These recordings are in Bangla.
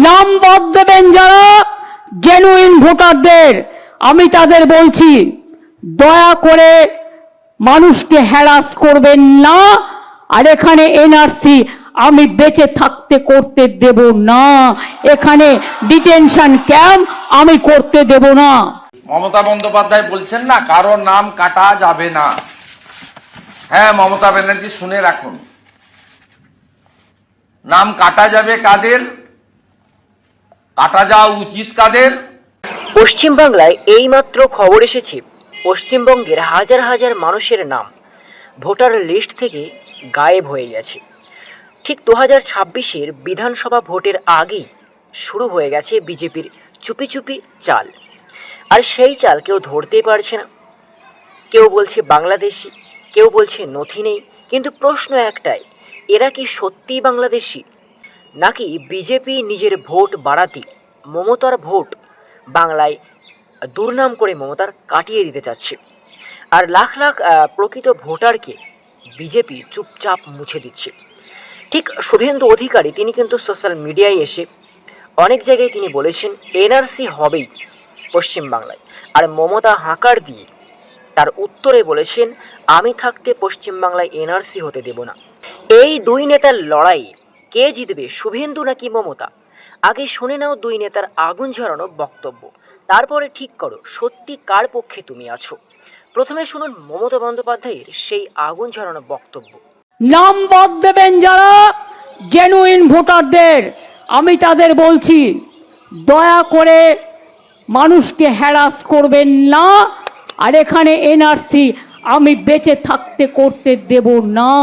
নাম বাদ দেবেন যারা জেনুইন ভোটারদের, আমি তাদের বলছি দয়া করে মানুষকে হ্যারাস করবেন না। আর এখানে এনআরসি আমি বেঁচে থাকতে করতে দেব না, এখানে ডিটেনশন ক্যাম্প আমি করতে দেব না। মমতা বন্দ্যোপাধ্যায় বলছেন না কারোর নাম কাটা যাবে না। হ্যাঁ মমতা ব্যানার্জি শুনে রাখুন, নাম কাটা যাবে কাদের, কাটা যাওয়া উচিত কাদের। পশ্চিমবাংলায় এইমাত্র খবর এসেছে পশ্চিমবঙ্গের হাজার হাজার মানুষের নাম ভোটার লিস্ট থেকে গায়েব হয়ে গেছে। ঠিক 2026-এর বিধানসভা ভোটের আগেই শুরু হয়ে গেছে বিজেপির চুপি চুপি চাল। আর সেই চাল কেউ ধরতেই পারছে না। কেউ বলছে বাংলাদেশি, কেউ বলছে নথি নেই। কিন্তু প্রশ্ন একটাই, এরা কি সত্যিই বাংলাদেশি, নাকি বিজেপি নিজের ভোট বাড়াতে মমতার ভোট বাংলায় দুর্নাম করে মমতার কাটিয়ে দিতে চাচ্ছে, আর লাখ লাখ প্রকৃত ভোটারকে বিজেপি চুপচাপ মুছে দিচ্ছে। ঠিক শুভেন্দু অধিকারী তিনি কিন্তু সোশ্যাল মিডিয়ায় এসে অনেক জায়গায় তিনি বলেছেন এনআরসি হবেই পশ্চিমবাংলায়, আর মমতা হাঁকার দিয়ে তার উত্তরে বলেছেন আমি থাকতে পশ্চিমবাংলায় এনআরসি হতে দেব না। এই দুই নেতার লড়াই কে জিতবে, শুভেন্দু নাকি মমতা? আগে শুনে নাও দুই নেতার আগুন ঝরানো বক্তব্য, তারপরে ঠিক করো সত্যি কার পক্ষে তুমি আছো। প্রথমে শুনুন মমতা বন্দ্যোপাধ্যায়ের সেই আগুন ঝরানো বক্তব্য। নাম বাদ দেবেন যারা জেনুইন ভোটারদের, আমি তাদের বলছি দয়া করে মানুষকে হ্যারাস করবেন না। আর এখানে এনআরসি আমি বেঁচে থাকতে করতে দেব না,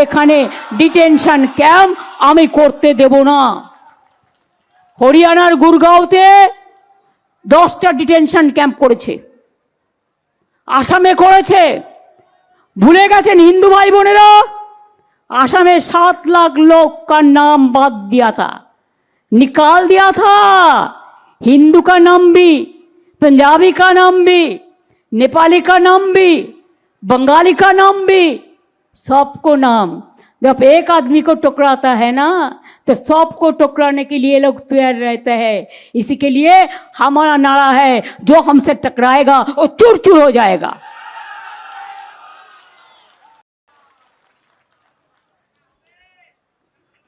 এখানে ডিটেনশন ক্যাম্প আমি করতে দেব না। হরিয়ানার গুরগাঁওতে 10টা ডিটেনশন ক্যাম্প করেছে, আসামে করেছে। ভুলে গেছেন হিন্দু भाई বোনেরা, आसाम में 7 लाख लोग का नाम बात दिया था, निकाल दिया था। हिंदू का नाम भी, पंजाबी का नाम भी, नेपाली का नाम भी, बंगाली का नाम भी, सबको नाम। जब एक आदमी को टकराता है ना तो सबको टकराने के लिए लोग तैयार रहते हैं। इसी के लिए हमारा नारा है जो हमसे टकराएगा वो चूर चूर हो जाएगा।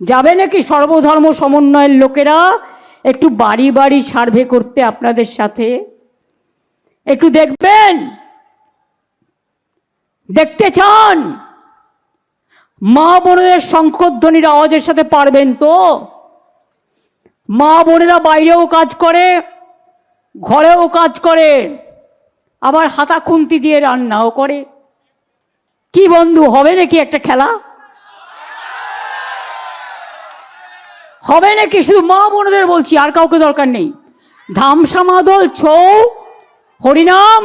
যাবে নাকি সর্বধর্ম সমন্বয়ের লোকেরা একটু বাড়ি বাড়ি সার্ভে করতে আপনাদের সাথে? একটু দেখবেন, দেখতে চান? মা বোনেদের শঙ্খধ্বনির আওয়াজের সাথে পারবেন তো? মা বোনেরা বাইরেও কাজ করে, ঘরেও কাজ করে, আবার হাতা খুন্তি দিয়ে রান্নাও করে। কি বন্ধু, হবে নাকি একটা খেলা? হবে নাকি? শুধু মা বোনদের বলছি, আর কাউকে দরকার নেই। ধামসা মাদল, ছৌ, হরিনাম,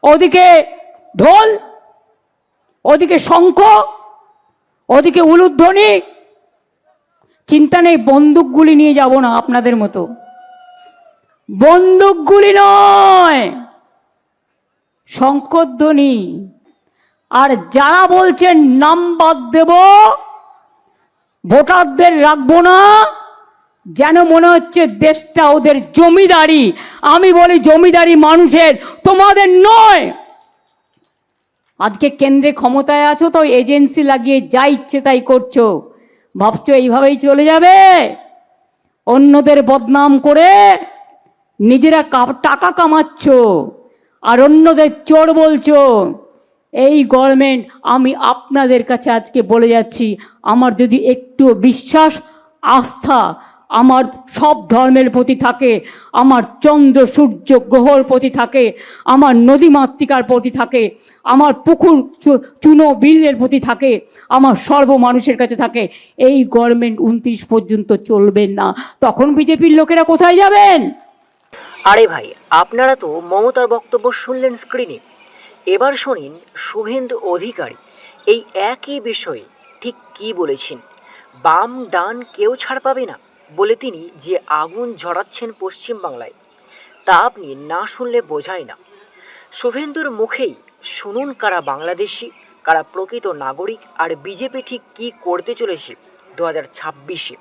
ওদিকে ঢোল, ওদিকে শঙ্খ, ওদিকে উলুধ্বনি। চিন্তা নেই, বন্দুকগুলি নিয়ে যাব না আপনাদের মতো, বন্দুকগুলি নয়, শঙ্খধ্বনি। আর যারা বলছেন নাম বাদ দেব, ভোটারদের রাখবো না, যেন মনে হচ্ছে দেশটা ওদের জমিদারি। আমি বলি জমিদারি মানুষের, তোমাদের নয়। আজকে কেন্দ্রে ক্ষমতায় আছো তো এজেন্সি লাগিয়ে যা ইচ্ছে তাই করছো, ভাবছো এইভাবেই চলে যাবে? অন্যদের বদনাম করে নিজেরা টাকা কামাচ্ছ আর অন্যদের চোর বলছো। এই গভর্নমেন্ট, আমি আপনাদের কাছে আজকে বলে যাচ্ছি, আমার যদি একটু বিশ্বাস আস্থা আমার সব ধর্মের প্রতি থাকে, আমার চন্দ্র সূর্য গ্রহর প্রতি থাকে, আমার নদী মাতৃকার প্রতি থাকে, আমার পুকুর চুনো বিলের প্রতি থাকে, আমার সর্ব মানুষের কাছে থাকে, এই গভর্নমেন্ট 29 পর্যন্ত চলবেন না। তখন বিজেপির লোকেরা কোথায় যাবেন? আরে ভাই, আপনারা তো মমতার বক্তব্য শুনলেন স্ক্রিনে, এবার শোনেন শুভেন্দু অধিকারী এই একই বিষয়ে ঠিক কী বলেছেন। বাম ডান কেউ ছাড় পাবে না বলে তিনি যে আগুন ঝরাচ্ছেন পশ্চিমবাংলায়, তা আপনি না শুনলে বোঝায় না। শুভেন্দুর মুখেই শুনুন কারা বাংলাদেশি, কারা প্রকৃত নাগরিক, আর বিজেপি ঠিক কী করতে চলেছে 2026-এ।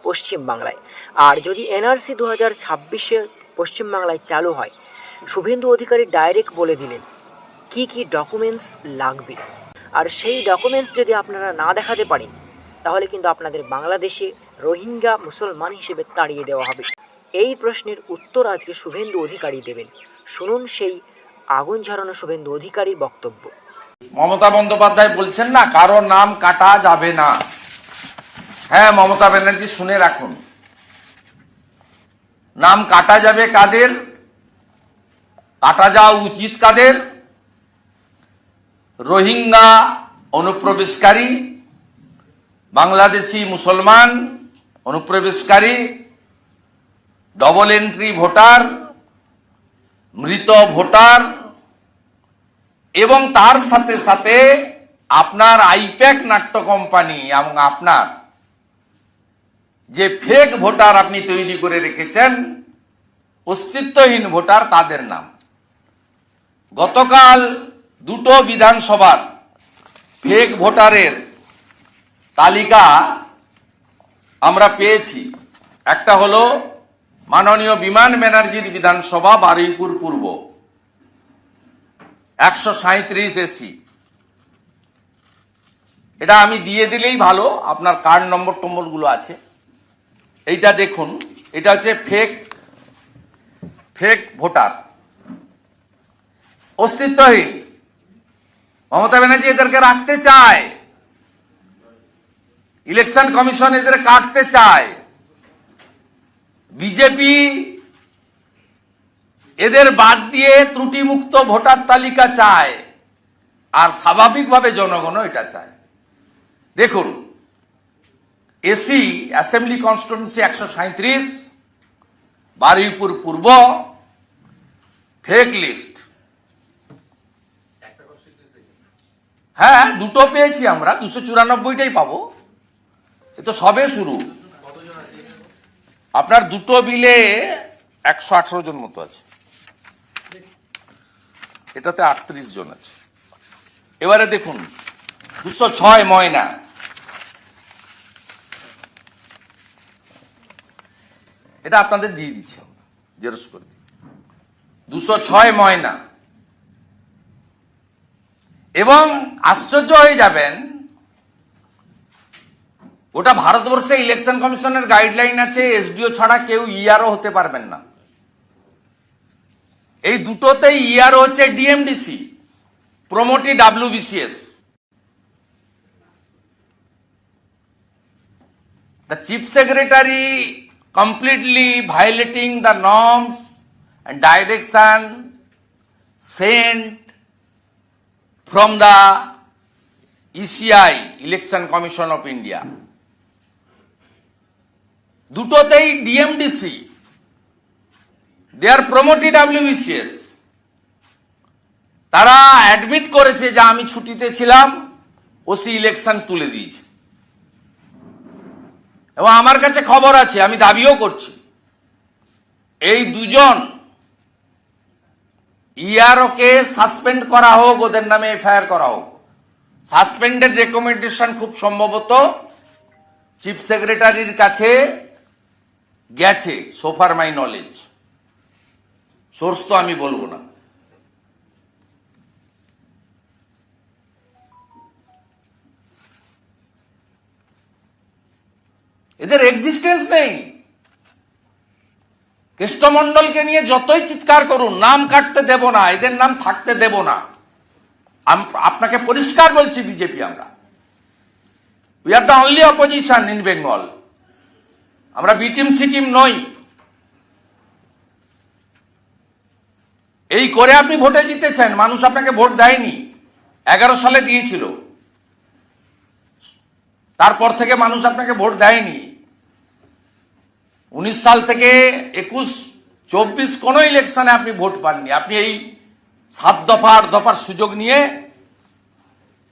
পশ্চিমবাংলায়। আর যদি এনআরসি 2026-এ পশ্চিমবাংলায় চালু হয়, শুভেন্দু অধিকারী ডাইরেক্ট বলে দিলেন কি কি ডকুমেন্টস লাগবে। আর সেই ডকুমেন্টস যদি আপনারা না দেখাতে পারেন, তাহলে কিন্তু আপনাদের বাংলাদেশে রোহিঙ্গা মুসলমান হিসেবে তাড়িয়ে দেওয়া হবে। এই প্রশ্নের উত্তর আজকে শুভেন্দু অধিকারী দেবেন। শুনুন সেই আগুন ঝরানো শুভেন্দু অধিকারীর বক্তব্য। মমতা বন্দ্যোপাধ্যায় বলছেন না কারো নাম কাটা যাবে না। হ্যাঁ মমতা ব্যানার্জি, শুনে রাখুন, নাম কাটা যাবে কাদের, কাটা যাওয়া উচিত কাদের? রোহিঙ্গা অনুপ্রবেশকারী, বাংলাদেশি মুসলমান অনুপ্রবেশকারী, ডবল এন্ট্রি ভোটার, মৃত ভোটার, এবং তার সাথে সাথে আপনার আইপ্যাক নাট্য কোম্পানি এবং আপনার যে ফেক ভোটার আপনি তৈরি করে রেখেছেন, অস্তিত্বহীন ভোটার, তাদের নাম। গতকাল দুটো বিধানসভার ফেক ভোটারের তালিকা আমরা পেয়েছি। একটা হলো মাননীয় বিমান ব্যানার্জির বিধানসভা বারুইপুর পূর্ব, 137 এসি। এটা আমি দিয়ে দিলেই ভালো, আপনার কার্ড নম্বর গুলো আছে। এইটা দেখুন, এটা হচ্ছে ফেক ভোটার, অস্তিত্বহীন। মমতা ব্যানার্জি এদেরকে রাখতে চায়, ইলেকশন কমিশন এদের কাটতে চায়, বিজেপি এদের বাদ দিয়ে ত্রুটিমুক্ত ভোটার তালিকা চায়, আর স্বাভাবিকভাবে জনগণও এটা চায়। দেখুন, এসি অ্যাসেম্বলি কনস্টিটিউয়েন্সি 137, বারুইপুর পূর্ব, ফেক লিস্ট। হ্যাঁ, দুটো পেয়েছি আমরা, 294টাই পাবো। এ তো সবে শুরু। আপনার দুটো বিলে 118 জন মতো আছে, এটাতে 38 জন আছে। এবারে দেখুন 206 ময়না, এটা আপনাদের দিয়ে দিচ্ছি, আমরা জেরক্স করে দিই। 206 ময়না। এবং আশ্চর্য হয়ে যাবেন, ওটা ভারতবর্ষে ইলেকশন কমিশনের গাইডলাইন আছে, এসডিও ছাড়া কেউ ইআরও হতে পারবেন না। এই দুটোতেই ইআরও হচ্ছে DMDC, promotee WBCS. The chief secretary completely violating the norms and direction sent from the ECI, Election Commission of India. দুটোতেই ডিএমডিসি, দে আর প্রমোটি ডাব্লিউবিসিএস। তারা অ্যাডমিট করেছে যে আমি ছুটিতে ছিলাম, ওসি ইলেকশন তুলে দিয়েছে। এবং আমার কাছে খবর আছে, আমি দাবিও করছি, এই দুজন ইআরও কে সাসপেন্ড করা হোক, ওদের নামে এফআইআর করা হোক। সাসপেন্ডেড রেকমেন্ডেশন খুব সম্ভবত চিফ সেক্রেটারির কাছে গেছে, সোফার মাই নলেজ। সোর্স তো আমি বলবো না। এদের এক্সিস্টেন্স নেই। কৃষ্ণমন্ডলকে নিয়ে যতই চিৎকার করুন, নাম কাটতে দেব না, এদের নাম থাকতে দেব না। আপনাকে পরিষ্কার বলছি, বিজেপি আমরা, we are the only opposition in Bengal. আমরা বিটিম সিটিম নই। এই করে আপনি ভোটে জিতেছেন, মানুষ আপনাকে ভোট দেয়নি। 11 সালে দিয়েছিল, তারপর থেকে মানুষ আপনাকে ভোট দেয়নি। 19 সাল থেকে 21, 24 কোন ইলেকশনে আপনি ভোট পাননি। আপনি এই 7 দফা 8 দফার সুযোগ নিয়ে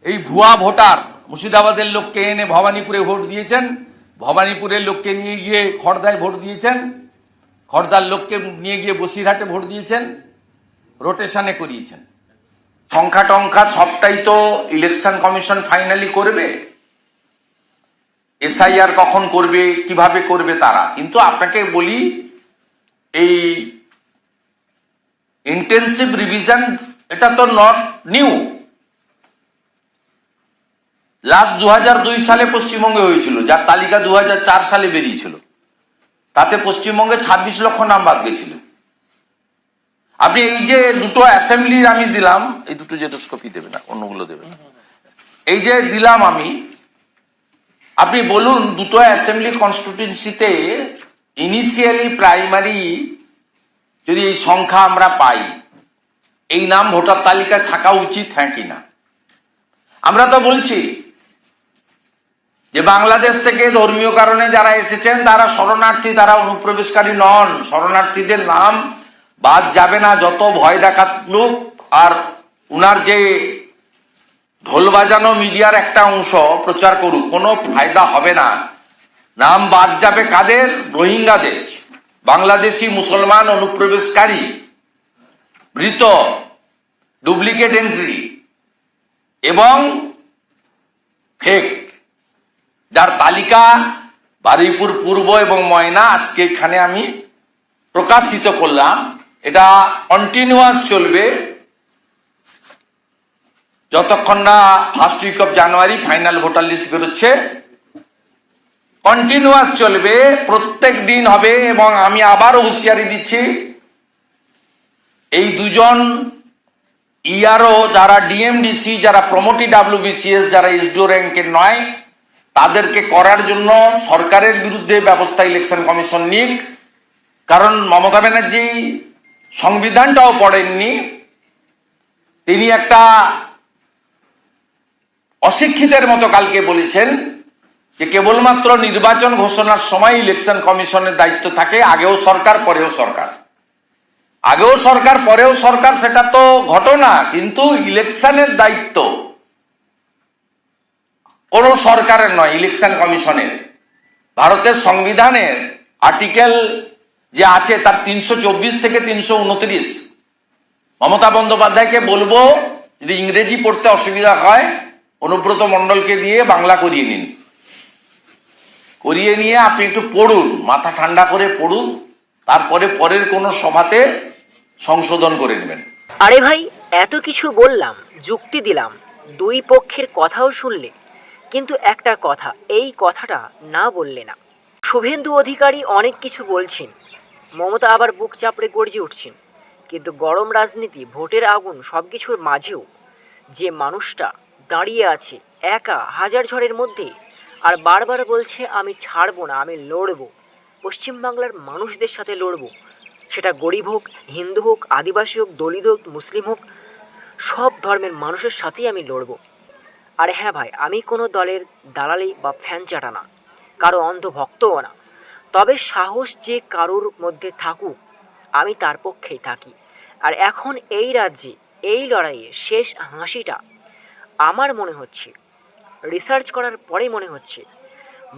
এই ভুয়া ভোটার, মুর্শিদাবাদের লোককে এনে ভবানীপুরে ভোট দিয়েছেন, ভবানীপুরের লোককে নিয়ে গিয়ে খড়দায় ভোট দিয়েছেন, খড়দার লোককে নিয়ে গিয়ে বসিরহাটে ভোট দিয়েছেন, রোটেশনে করিয়েছেন। সংখ্যা টংখ্যা সবটাই তো ইলেকশন কমিশন ফাইনালি করবে। এসআইআর কখন করবে, কিভাবে করবে তারা। কিন্তু আপনাকে বলি, এই ইন্টেন্সিভ রিভিশন এটা তো নট নিউ। লাস্ট 2002 সালে পশ্চিমবঙ্গে হয়েছিল, যার তালিকা 2004 সালে বেরিয়েছিল। তাতে পশ্চিমবঙ্গে 26 লক্ষ নাম বাদ গেছিল। আপনি এই যে দুটো অ্যাসেম্বলির আমি দিলাম, এই দুটো জেটোস্কোপি দেবে না, অন্যগুলো দেবে না, এই যে দিলাম আমি, আপনি বলুন দুটো অ্যাসেম্বলি কনস্টিটিউয়েন্সিতে ইনিশিয়ালি প্রাইমারি যদি এই সংখ্যা আমরা পাই, এই নাম ভোটার তালিকায় থাকা উচিত হ্যাঁ কিনা। আমরা তো বলছি যে বাংলাদেশ থেকে ধর্মীয় কারণে যারা এসেছেন তারা শরণার্থী, তারা অনুপ্রবেশকারী নন। শরণার্থীদের নাম বাদ যাবে না, যত ভয় দেখালুক। আর উনার যে ঢোল বাজানো মিডিয়ার একটা অংশ প্রচার করুক, কোনো ফায়দা হবে না। নাম বাদ যাবে কাদের? রোহিঙ্গাদের, বাংলাদেশি মুসলমান অনুপ্রবেশকারী, মৃত, ডুপ্লিকেট এন্ট্রি এবং ফেক, যার তালিকা বারুইপুর পূর্ব এবং ময়না আজকে এখানে আমি প্রকাশিত করলাম। এটা কন্টিনিউয়াস চলবে যতক্ষণ না first week of January final voter list বেরোচ্ছে। কন্টিনিউয়াস চলবে, প্রত্যেক দিন হবে। এবং আমি আবারও হুঁশিয়ারি দিচ্ছি, এই দুজন ইআরও যারা ডিএমডিসি, যারা প্রমোটি ডাব্লিউবিসিএস, যারা এসডিও র্যাঙ্কের নয়, তাদেরকে করার জন্য সরকারের বিরুদ্ধে ব্যবস্থা ইলেকশন কমিশন নিক। কারণ মমতা ব্যানার্জি সংবিধানটাও পড়েননি। তিনি একটা অশিক্ষিতের মতো কালকে বলেছেন যে কেবলমাত্র নির্বাচন ঘোষণার সময় ইলেকশন কমিশনের দায়িত্ব থাকে, আগেও সরকার পরেও সরকার। আগেও সরকার পরেও সরকার, সেটা তো ঘটনা, কিন্তু ইলেকশনের দায়িত্ব কোন সরকারের নয়, ইলেকশন কমিশনের। ভারতের সংবিধানের আর্টিকেল যে আছে তার 324 থেকে 329। মমতা বন্দ্যোপাধ্যায়কে বলবো, যদি ইংরেজি পড়তে অসুবিধা হয় অনুব্রত মণ্ডলকে দিয়ে বাংলা করিয়ে নিন, করিয়ে নিয়ে আপনি একটু পড়ুন, মাথা ঠান্ডা করে পড়ুন, তারপরে পরের কোনো সভাতে সংশোধন করে নেবেন। আরে ভাই, এত কিছু বললাম, যুক্তি দিলাম, দুই পক্ষের কথাও শুনলে, কিন্তু একটা কথা, এই কথাটা না বললে না। শুভেন্দু অধিকারী অনেক কিছু বলছেন, মমতা আবার বুক চাপড়ে গর্জে উঠছেন। কিন্তু গরম রাজনীতি, ভোটের আগুন, সব কিছুর মাঝেও যে মানুষটা দাঁড়িয়ে আছে একা হাজার ঝড়ের মধ্যে, আর বারবার বলছে আমি ছাড়বো না, আমি লড়বো, পশ্চিমবাংলার মানুষদের সাথে লড়বো, সেটা গরিব হোক, হিন্দু হোক, আদিবাসী হোক, দলিত হোক, মুসলিম হোক, সব ধর্মের মানুষের সাথেই আমি লড়বো। আর হ্যাঁ ভাই, আমি কোনো দলের দালালি বা ফ্যান চাটা না, কারো অন্ধভক্তও না। তবে সাহস যে কারোর মধ্যে থাকুক, আমি তার পক্ষেই থাকি। আর এখন এই রাজ্যে এই লড়াইয়ে শেষ হাসিটা আমার মনে হচ্ছে, রিসার্চ করার পরে মনে হচ্ছে,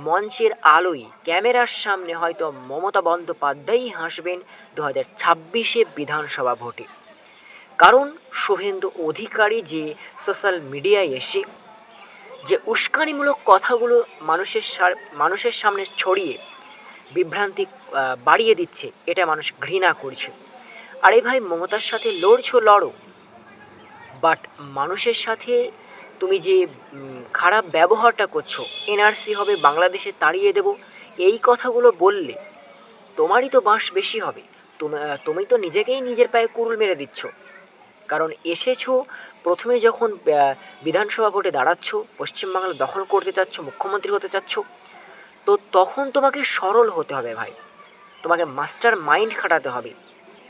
মঞ্চের আলোয় ক্যামেরার সামনে হয়তো মমতা বন্দ্যোপাধ্যায়ই হাসবেন 2026 বিধানসভা ভোটে। কারণ শুভেন্দু অধিকারী যে সোশ্যাল মিডিয়ায় এসে যে উস্কানিমূলক কথাগুলো মানুষের সামনে ছড়িয়ে বিভ্রান্তি বাড়িয়ে দিচ্ছে, এটা মানুষ ঘৃণা করছে। আরে ভাই, মমতার সাথে লড়ছো লড়ো, বাট মানুষের সাথে তুমি যে খারাপ ব্যবহারটা করছো, এনআরসি হবে, বাংলাদেশে তাড়িয়ে দেব, এই কথাগুলো বললে তোমারই তো বাঁশ বেশি হবে। তুমি তো নিজেকেই নিজের পায়ে কুড়ুল মেরে দিচ্ছ। কারণ এসেছো প্রথমে যখন বিধানসভা ভোটে দাঁড়াচ্ছ, পশ্চিমবাংলা দখল করতে চাচ্ছ, মুখ্যমন্ত্রী হতে চাচ্ছ, তো তখন তোমাকে সরল হতে হবে ভাই, তোমাকে মাস্টার মাইন্ড খাটাতে হবে।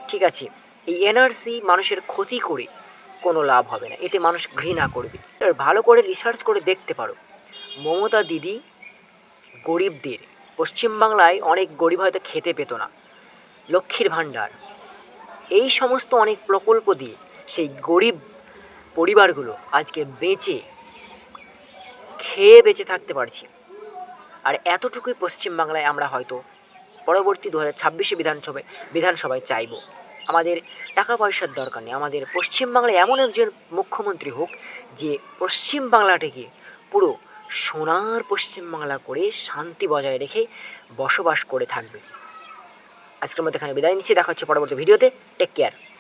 ঠিক আছে, এই এনআরসি মানুষের ক্ষতি করে কোনো লাভ হবে না, এতে মানুষ ঘৃণা করবে। ভালো করে রিসার্চ করে দেখতে পারো, মমতা দিদি গরিবদের, পশ্চিমবাংলায় অনেক গরিব হয়তো খেতে পেত না, লক্ষ্মীর ভাণ্ডার, এই সমস্ত অনেক প্রকল্প দিয়ে সেই গরিব পরিবারগুলো আজকে খেয়ে বেঁচে থাকতে পারছে। আর এতটুকুই পশ্চিমবাংলায় আমরা হয়তো পরবর্তী 2026 বিধানসভায় চাইব। আমাদের টাকা পয়সার দরকার নেই, আমাদের পশ্চিমবাংলায় এমন একজন মুখ্যমন্ত্রী হোক যে পশ্চিমবাংলাটাকে পুরো সোনার পশ্চিমবাংলা করে শান্তি বজায় রেখে বসবাস করে থাকবে। আজকের মধ্যে এখানে বিদায় নিচ্ছি, দেখা হচ্ছে পরবর্তী ভিডিওতে। Take care.